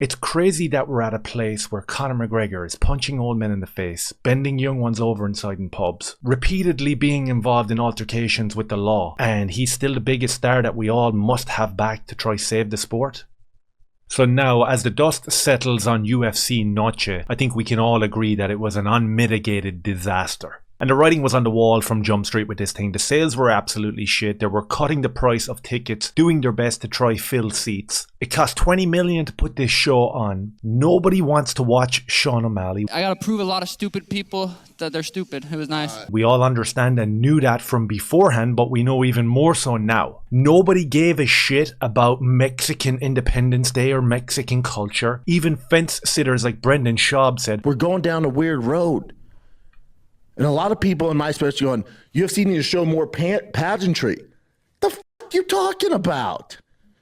It's crazy that we're at a place where Conor McGregor is punching old men in the face, bending young ones over inside in pubs, repeatedly being involved in altercations with the law, and he's still the biggest star that we all must have back to try save the sport. So now, as the dust settles on UFC Noche, I think we can all agree that it was an unmitigated disaster. And the writing was on the wall from Jump Street with this thing. The sales were absolutely shit. They were cutting the price of tickets, doing their best to try fill seats. It cost $20 million to put this show on. Nobody wants to watch Sean O'Malley. I gotta prove a lot of stupid people that they're stupid. It was nice. We all understand and knew that from beforehand, but we know even more so now. Nobody gave a shit about Mexican Independence Day or Mexican culture. Even fence sitters like Brendan Schaub said, "We're going down a weird road." And a lot of people in my space going, UFC need to show more pageantry. The f*** you talking about?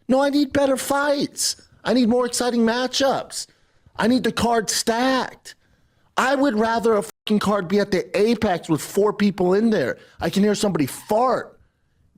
No, I need better fights. I need more exciting matchups. I need the card stacked. I would rather a fucking card be at the apex with 4 people in there. I can hear somebody fart.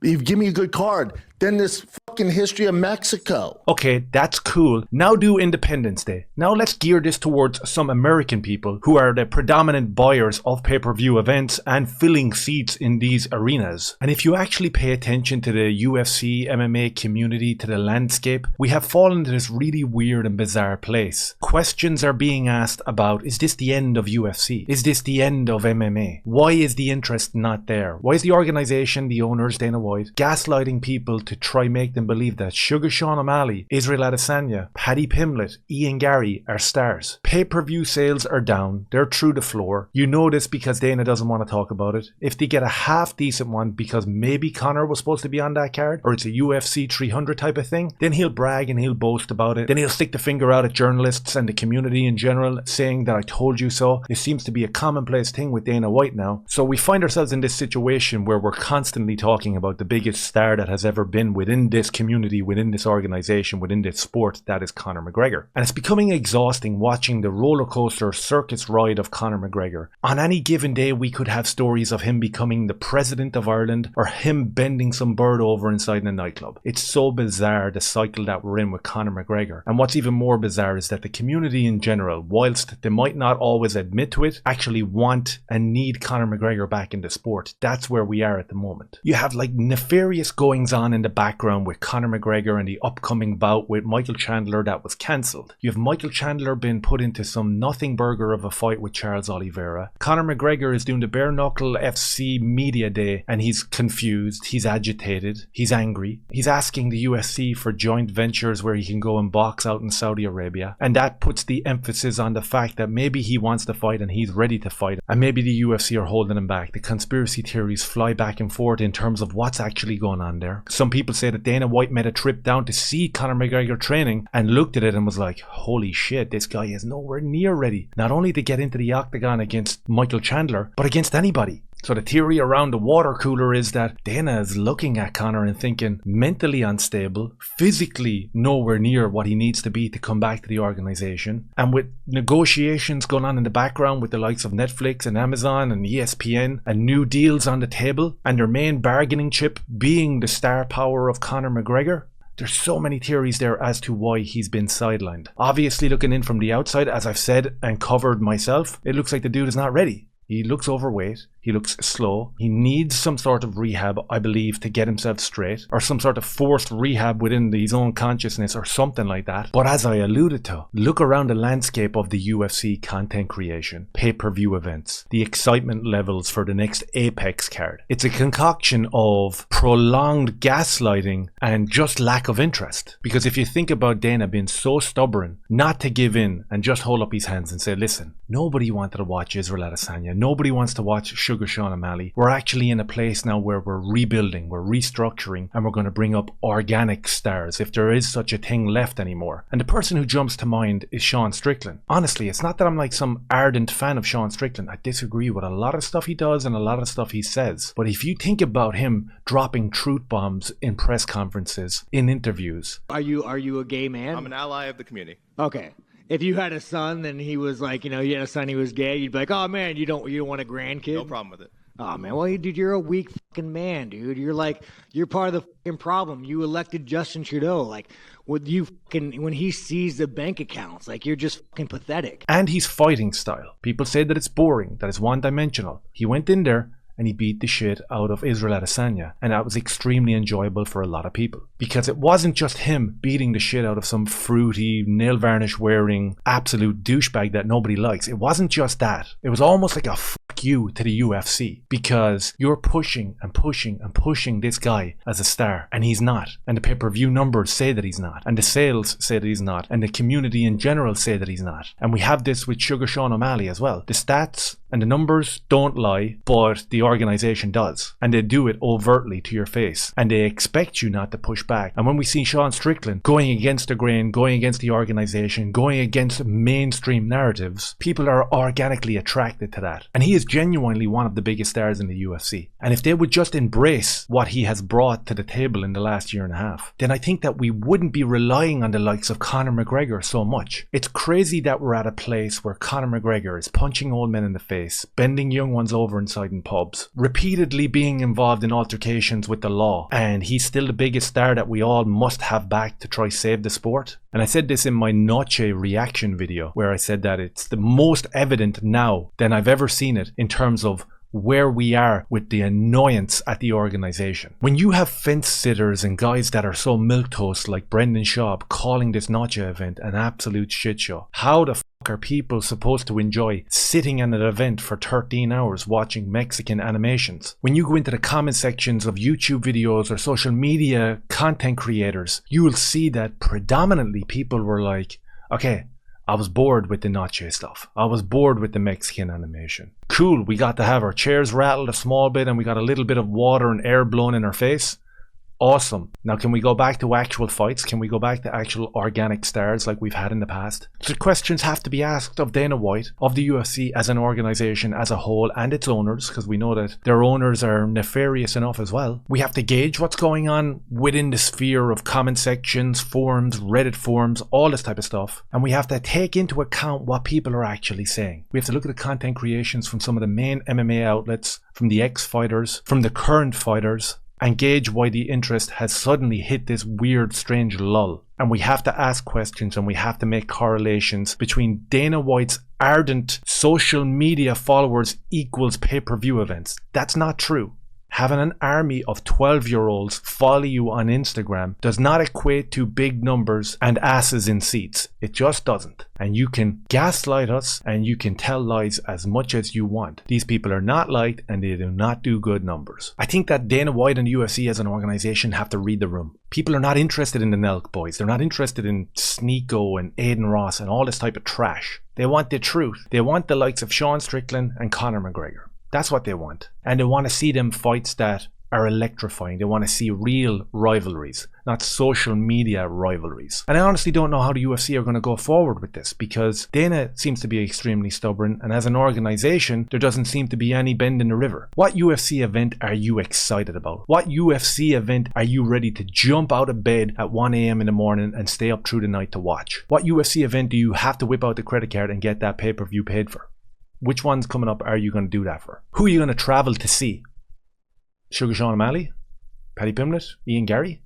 You give me a good card. Then this fucking history of Mexico. Okay, that's cool. Now do Independence Day. Now let's gear this towards some American people who are the predominant buyers of pay-per-view events and filling seats in these arenas. And if you actually pay attention to the UFC, MMA community, to the landscape, we have fallen to this really weird and bizarre place. Questions are being asked about, is this the end of UFC? Is this the end of MMA? Why is the interest not there? Why is the organization, the owners, Dana White, gaslighting people to try make them believe that Sugar Sean O'Malley, Israel Adesanya, Paddy Pimblett, Ian Gary are stars? Pay-per-view sales are down. They're through the floor. You know this because Dana doesn't want to talk about it. If they get a half decent one because maybe Conor was supposed to be on that card, or it's a UFC 300 type of thing, then he'll brag and he'll boast about it. Then he'll stick the finger out at journalists and the community in general, saying that I told you so. It seems to be a commonplace thing with Dana White now. So we find ourselves in this situation where we're constantly talking about the biggest star that has ever been within this community, within this organization, within this sport, that is Conor McGregor. And it's becoming exhausting watching the roller coaster circus ride of Conor McGregor. On any given day we could have stories of him becoming the president of Ireland or him bending some bird over inside a nightclub. It's so bizarre, the cycle that we're in with Conor McGregor. And what's even more bizarre is that the community in general, whilst they might not always admit to it, actually want and need Conor McGregor back in the sport. That's where we are at the moment. You have like nefarious goings on in the background with Conor McGregor and the upcoming bout with Michael Chandler that was cancelled. You have Michael Chandler been put into some nothing burger of a fight with Charles Oliveira. Conor McGregor is doing the bare knuckle FC media day and he's confused, he's agitated, he's angry. He's asking the UFC for joint ventures where he can go and box out in Saudi Arabia. And that puts the emphasis on the fact that maybe he wants to fight and he's ready to fight. And maybe the UFC are holding him back. The conspiracy theories fly back and forth in terms of what's actually going on there. Some people say that Dana White made a trip down to see Conor McGregor training and looked at it and was like, holy shit, this guy is nowhere near ready. Not only to get into the octagon against Michael Chandler, but against anybody. So the theory around the water cooler is that Dana is looking at Conor and thinking mentally unstable, physically nowhere near what he needs to be to come back to the organization. And with negotiations going on in the background with the likes of Netflix and Amazon and ESPN and new deals on the table and their main bargaining chip being the star power of Conor McGregor, there's so many theories there as to why he's been sidelined. Obviously, looking in from the outside, as I've said and covered myself, it looks like the dude is not ready. He looks overweight. He looks slow. He needs some sort of rehab, I believe, to get himself straight, or some sort of forced rehab within his own consciousness or something like that. But as I alluded to, look around the landscape of the UFC content creation, pay-per-view events, the excitement levels for the next Apex card. It's a concoction of prolonged gaslighting and just lack of interest. Because if you think about Dana being so stubborn not to give in and just hold up his hands and say, listen, nobody wanted to watch Israel Adesanya. Nobody wants to watch Sugar Sean O'Malley. We're actually in a place now where we're rebuilding, we're restructuring, and we're going to bring up organic stars, if there is such a thing left anymore. And the person who jumps to mind is Sean Strickland. Honestly, it's not that I'm like some ardent fan of Sean Strickland. I disagree with a lot of stuff he does and a lot of stuff he says. But if you think about him dropping truth bombs in press conferences, in interviews. Are you a gay man? I'm an ally of the community. Okay. If you had a son and he was like, you had a son, he was gay, you'd be like, oh man, you don't want a grandkid? No problem with it. Oh man, well, dude, you're a weak fucking man, dude. You're part of the fucking problem. You elected Justin Trudeau. Like, when he sees the bank accounts, like, you're just fucking pathetic. And he's fighting style. People say that it's boring, that it's one-dimensional. He went in there and he beat the shit out of Israel Adesanya, and that was extremely enjoyable for a lot of people. Because it wasn't just him beating the shit out of some fruity, nail varnish wearing, absolute douchebag that nobody likes. It wasn't just that. It was almost like a fuck you to the UFC, because you're pushing and pushing and pushing this guy as a star, and he's not. And the pay-per-view numbers say that he's not, and the sales say that he's not, and the community in general say that he's not. And we have this with Sugar Sean O'Malley as well. The stats and the numbers don't lie, but the organization does. And they do it overtly to your face. And they expect you not to push back. And when we see Sean Strickland going against the grain, going against the organization, going against mainstream narratives, people are organically attracted to that. And he is genuinely one of the biggest stars in the UFC. And if they would just embrace what he has brought to the table in the last year and a half, then I think that we wouldn't be relying on the likes of Conor McGregor so much. It's crazy that we're at a place where Conor McGregor is punching old men in the face, bending young ones over inside in pubs, repeatedly being involved in altercations with the law, and he's still the biggest star that we all must have back to try save the sport. And I said this in my Noche reaction video, where I said that it's the most evident now than I've ever seen it in terms of where we are with the annoyance at the organization. When you have fence sitters and guys that are so milquetoast like Brendan Schaub calling this Noche event an absolute shit show, how the fuck are people supposed to enjoy sitting in an event for 13 hours watching Mexican animations? When you go into the comment sections of YouTube videos or social media content creators, you will see that predominantly people were like, okay, I was bored with the Noche stuff. I was bored with the Mexican animation. Cool, we got to have our chairs rattled a small bit and we got a little bit of water and air blown in our face. Awesome. Now can we go back to actual fights? Can we go back to actual organic stars like we've had in the past? So questions have to be asked of Dana White, of the UFC as an organization as a whole, and its owners, because we know that their owners are nefarious enough as well. We have to gauge what's going on within the sphere of comment sections, forums, Reddit forums, all this type of stuff. And we have to take into account what people are actually saying. We have to look at the content creations from some of the main MMA outlets, from the ex-fighters, from the current fighters, and gauge why the interest has suddenly hit this weird, strange lull. And we have to ask questions and we have to make correlations between Dana White's ardent social media followers equals pay-per-view events. That's not true. Having an army of 12-year-olds follow you on Instagram does not equate to big numbers and asses in seats. It just doesn't. And you can gaslight us and you can tell lies as much as you want. These people are not liked and they do not do good numbers. I think that Dana White and the UFC as an organization have to read the room. People are not interested in the Nelk boys. They're not interested in Sneeko and Aiden Ross and all this type of trash. They want the truth. They want the likes of Sean Strickland and Conor McGregor. That's what they want. And they want to see them fights that are electrifying. They want to see real rivalries, not social media rivalries. And I honestly don't know how the UFC are going to go forward with this, because Dana seems to be extremely stubborn, and as an organization, there doesn't seem to be any bend in the river. What UFC event are you excited about? What UFC event are you ready to jump out of bed at 1 a.m. in the morning and stay up through the night to watch? What UFC event do you have to whip out the credit card and get that pay-per-view paid for? Which ones coming up are you going to do that for? Who are you going to travel to see? Sugar Sean O'Malley? Paddy Pimblett? Ian Gary?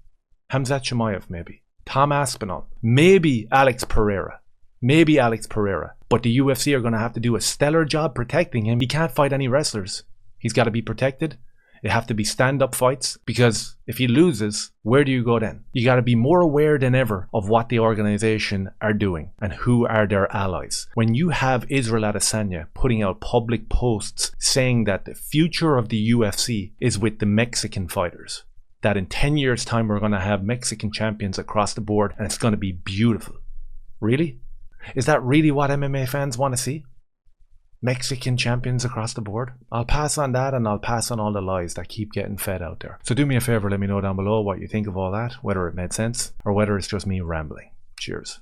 Hamzat Chimaev maybe? Tom Aspinall? Maybe Alex Pereira? Maybe Alex Pereira. But the UFC are going to have to do a stellar job protecting him. He can't fight any wrestlers. He's got to be protected. It have to be stand-up fights, because if he loses, where do you go then? You got to be more aware than ever of what the organization are doing and who are their allies. When you have Israel Adesanya putting out public posts saying that the future of the UFC is with the Mexican fighters, that in 10 years time we're going to have Mexican champions across the board and it's going to be beautiful. Really? Is that really what MMA fans want to see? Mexican champions across the board? I'll pass on that, and I'll pass on all the lies that keep getting fed out there. So do me a favor, let me know down below what you think of all that, whether it made sense or whether it's just me rambling. Cheers.